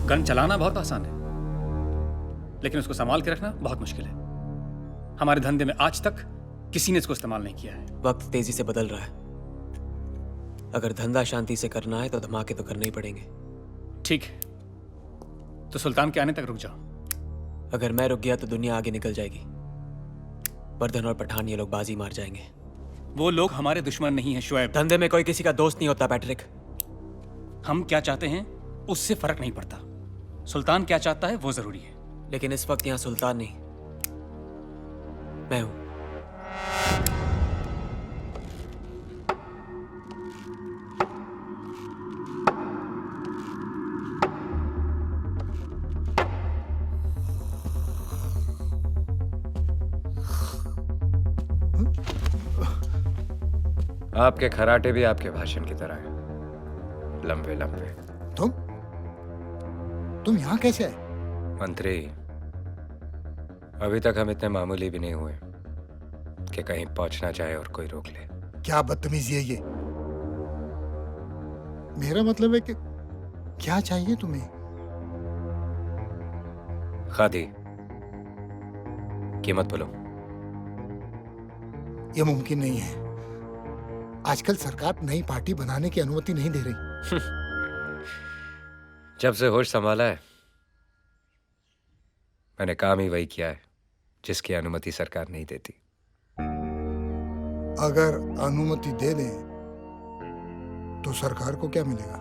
Gun चलाना बहुत आसान है, लेकिन उसको संभाल के रखना बहुत मुश्किल है। हमारे धंधे में आज तक किसी ने इसको इस्तेमाल नहीं किया है। वक्त तेजी से बदल रहा है। अगर धंधा शांति से करना है तो धमाके तो करने ही पड़ेंगे। ठीक है, तो सुल्तान के आने तक रुक जाओ। अगर मैं रुक गया तो दुनिया आगे निकल जाएगी। वर्धन और पठान ये लोग बाजी मार जाएंगे। वो लोग हमारे दुश्मन नहीं हैं शुएब। धंधे में कोई किसी का दोस्त नहीं होता पैट्रिक। हम क्या चाहते हैं उससे फर्क नहीं पड़ता। सुल्तान क्या चाहता है वो जरूरी है। लेकिन इस वक्त यहाँ सुल्तान नहीं, मैं हूं। आपके खराटे भी आपके भाषण की तरह हैं, लंबे लंबे। तुम यहाँ कैसे आए? मंत्री, अभी तक हम इतने मामूली भी नहीं हुए कि कहीं पहुंचना चाहे और कोई रोक ले। क्या बदतमीजी है ये? मेरा मतलब है कि क्या चाहिए तुम्हें? खादी, कीमत बोलो। ये मुमकिन नहीं है। आजकल सरकार नई पार्टी बनाने की अनुमति नहीं दे रही। जब से होश संभाला है मैंने काम ही वही किया है जिसकी अनुमति सरकार नहीं देती। अगर अनुमति दे दें तो सरकार को क्या मिलेगा?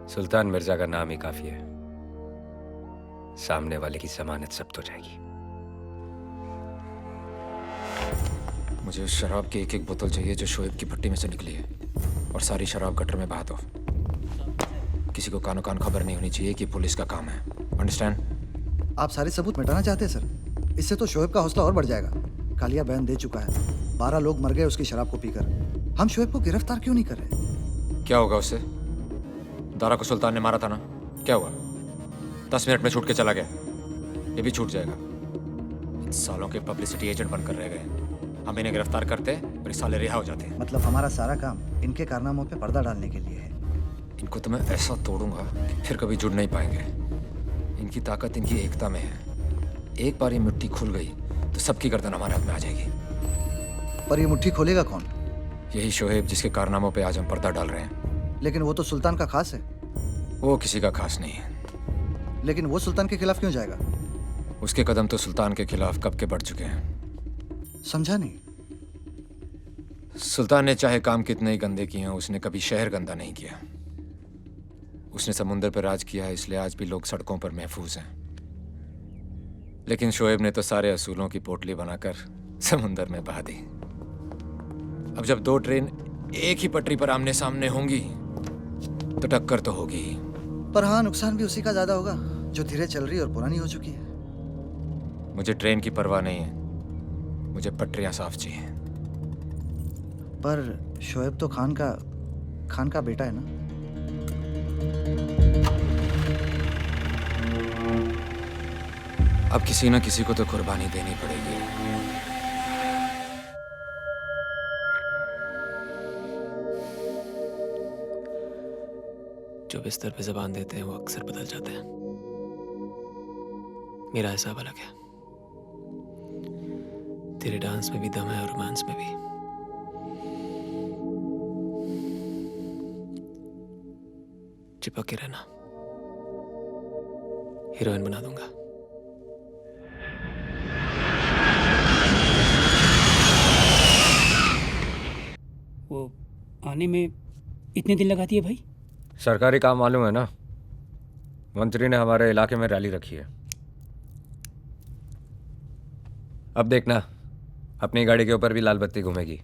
सुल्तान मिर्जा का नाम ही काफी है। सामने वाले की जमानत जब्त हो जाएगी। मुझे उस शराब की एक एक बोतल चाहिए जो शोएब की भट्टी में से निकली है, और सारी शराब गटर में बहा दो। किसी को कानो कान खबर नहीं होनी चाहिए कि पुलिस का काम है। अंडरस्टैंड? आप सारे सबूत मिटाना चाहते हैं सर? इससे तो शोएब का हौसला और बढ़ जाएगा। कालिया बयान दे चुका है, 12 लोग मर गए उसकी शराब को पीकर। हम शोएब को गिरफ्तार क्यों नहीं कर रहे? क्या होगा उससे? दारा को सुल्तान ने मारा था ना, क्या हुआ? 10 मिनट में छूट के चला गया, ये भी छूट जाएगा। इन सालों के पब्लिसिटी एजेंट बनकर रह गए। हम इन्हें गिरफ्तार करते और इस साले रिहा हो जाते हैं। मतलब हमारा सारा काम इनके कारनामों पे पर्दा डालने के लिए है। इनको तो मैं ऐसा तोड़ूंगा कि फिर कभी जुड़ नहीं पाएंगे। इनकी ताकत इनकी एकता में है। एक बार ये मिट्टी खुल गई तो सबकी गर्दन हमारे हाथ में आ जाएगी। पर ये मुट्ठी खोलेगा कौन? यही शोएब जिसके कारनामों पे आज हम पर्दा डाल रहे हैं। लेकिन वो तो सुल्तान का खास है। वो किसी का खास नहीं है। लेकिन वो सुल्तान के खिलाफ क्यों जाएगा? उसके कदम तो सुल्तान के खिलाफ कब के बढ़ चुके हैं। समझा नहीं। सुल्तान ने चाहे काम कितने ही गंदे किए हैं, उसने कभी शहर गंदा नहीं किया। उसने समुंदर पर राज किया है, इसलिए आज भी लोग सड़कों पर महफूज हैं। लेकिन शोएब ने तो सारे असूलों की पोटली बनाकर समुंदर में बहा दी। अब जब 2 ट्रेन एक ही पटरी पर आमने सामने होंगी तो टक्कर तो होगी ही। पर हाँ, नुकसान भी उसी का ज्यादा होगा जो धीरे चल रही और पुरानी हो चुकी है। मुझे ट्रेन की परवाह नहीं है, मुझे पटरियां साफ चाहिए। पर शोएब तो खान का बेटा है ना? अब किसी न किसी को तो कुर्बानी देनी पड़ेगी। जो बिस्तर पे जबान देते हैं वो अक्सर बदल जाते हैं। मेरा हिसाब अलग है। तेरे डांस में भी दम है और रोमांस में भी। चिपक के रहना, हीरोइन बना दूंगा। वो आने में इतने दिन लगाती है भाई? सरकारी काम मालूम है ना, मंत्री ने हमारे इलाके में रैली रखी है। अब देखना अपनी गाड़ी के ऊपर भी लाल बत्ती घूमेगी।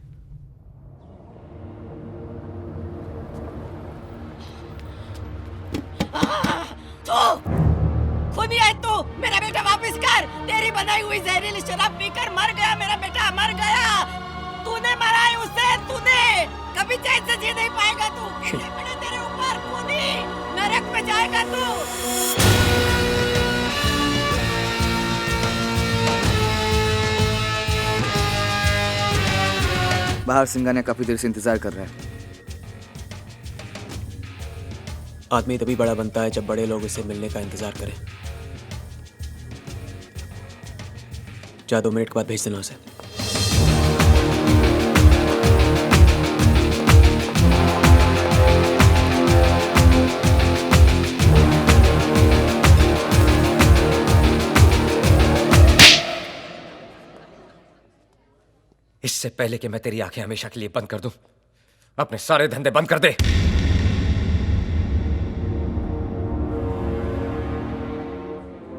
खुद है तू। मेरा बेटा वापस कर। तेरी बनाई हुई जहरीली शराब पीकर मर गया मेरा बेटा, मर गया। तूने मरा है उसे, तूने। कभी चैन से जी नहीं पाएगा तू। इतने बड़े तेरे ऊपर खूनी नरक में जाएगा तू। बाहर सिंगानिया काफी देर से इंतजार कर रहा है। आदमी तभी बड़ा बनता है जब बड़े लोग उससे मिलने का इंतजार करें। जा 2 मिनट के बाद भेज देना उसे। इससे पहले कि मैं तेरी आंखें हमेशा के लिए बंद कर दूं, अपने सारे धंधे बंद कर दे।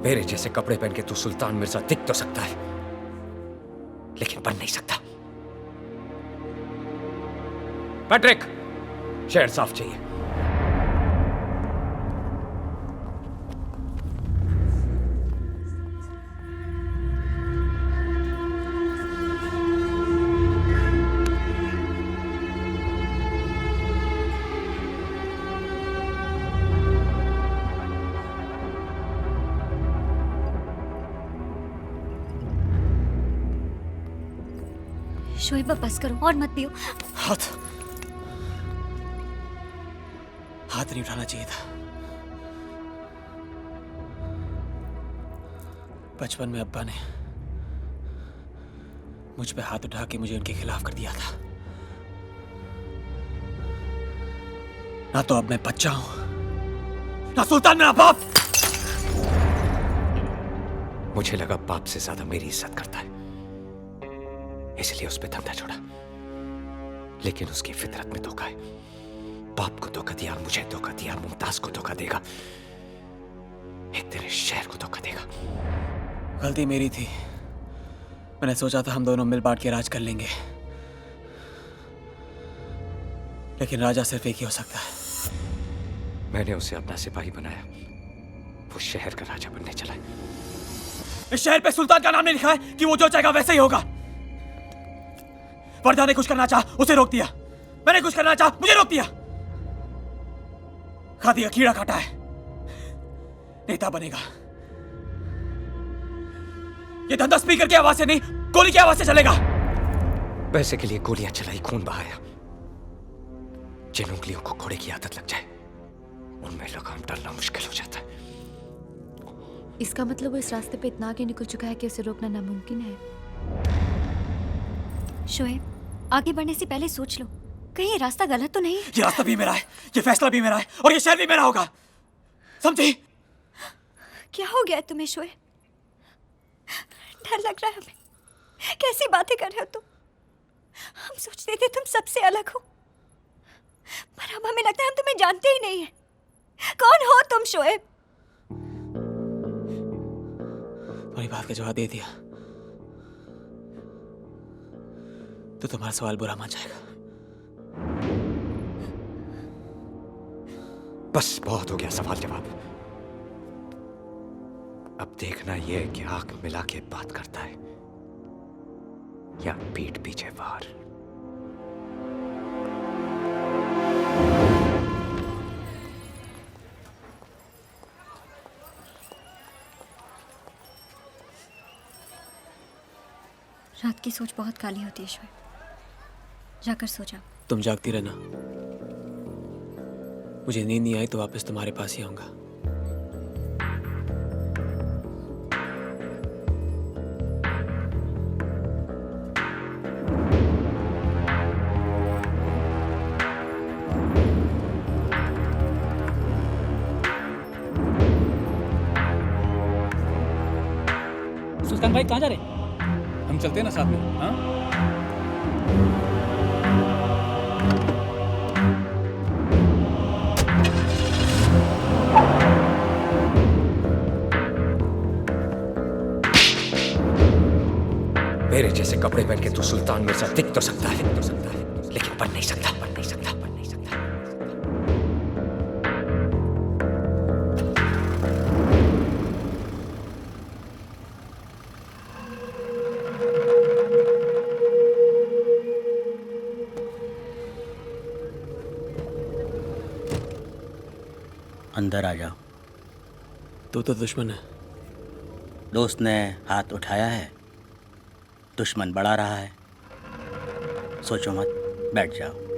मेरे जैसे कपड़े पहन के तू सुल्तान मिर्जा दिख तो सकता है, लेकिन बन नहीं सकता। पैट्रिक, शहर साफ चाहिए। शोएब बस करो और मत पियो। हाथ नहीं उठाना चाहिए था। बचपन में अब्बा ने मुझ पे हाथ उठा के मुझे उनके खिलाफ कर दिया था। ना तो अब मैं बच्चा हूं, ना सुल्तान मेरा बाप। मुझे लगा बाप से ज्यादा मेरी इज्जत करता है, इसलिए उस पे धंधा छोड़ा। लेकिन उसकी फितरत में धोखा है। बाप को धोखा दिया, मुझे धोखा दिया, मुमताज को धोखा देगा, एक तेरे शहर को धोखा देगा। गलती मेरी थी। मैंने सोचा था हम दोनों मिल बांट के राज कर लेंगे, लेकिन राजा सिर्फ एक ही हो सकता है। मैंने उसे अपना सिपाही बनाया, वो शहर का राजा बनने चला। इस शहर पे सुल्तान का नाम नहीं लिखा है कि वो जो चाहेगा वैसे ही होगा। वर्दा ने कुछ करना चाहा, उसे रोक दिया। मैंने कुछ करना चाहा, मुझे रोक दिया। खा दिया, कीड़ा काटा है। नेता बनेगा। ये धंधा स्पीकर की आवाज से नहीं, गोली की आवाज से चलेगा। पैसे के लिए गोलियां चलाई, खून बहाया। जिन उंगलियों को घोड़े की आदत लग जाए, उनमें लगाम डालना मुश्किल हो जाता है। इसका मतलब वो इस रास्ते पे इतना आगे निकल चुका है कि उसे रोकना नामुमकिन है। शोएब, आगे बढ़ने से पहले सोच लो, कहीं ये रास्ता गलत तो नहीं। ये रास्ता भी मेरा है, ये फैसला भी मेरा है, और ये शहर भी मेरा होगा। समझी? क्या हो गया है तुम्हें शोएब? डर लग रहा है हमें। कैसी बातें कर रहे हो तुम? हम सोचते थे तुम सबसे अलग हो, पर अब हमें लगता है हम तुम्हें जानते ही नहीं है। कौन हो तुम शोएब? तुम्हारी बात का जवाब दे दिया तो तुम्हारा सवाल बुरा मान जाएगा। बस बहुत हो गया सवाल जवाब। अब देखना यह है कि आंख मिला के बात करता है या पीठ पीछे वार। रात की सोच बहुत काली होती है शोएब, जाकर सो जाओ। तुम जागती रहना। मुझे नींद नहीं आई तो वापस तुम्हारे पास ही आऊंगा। सुल्तान भाई कहाँ जा रहे? हम चलते हैं ना साथ में। हाँ, मेरे जैसे कपड़े पहन के तू सुल्तान मिर्जा दिख तो सकता है, लेकिन बन नहीं सकता, बन नहीं सकता, बन नहीं सकता। अंदर आ जाओ। तू तो दुश्मन है। दोस्त ने हाथ उठाया है, दुश्मन बढ़ा रहा है। सोचो मत, बैठ जाओ।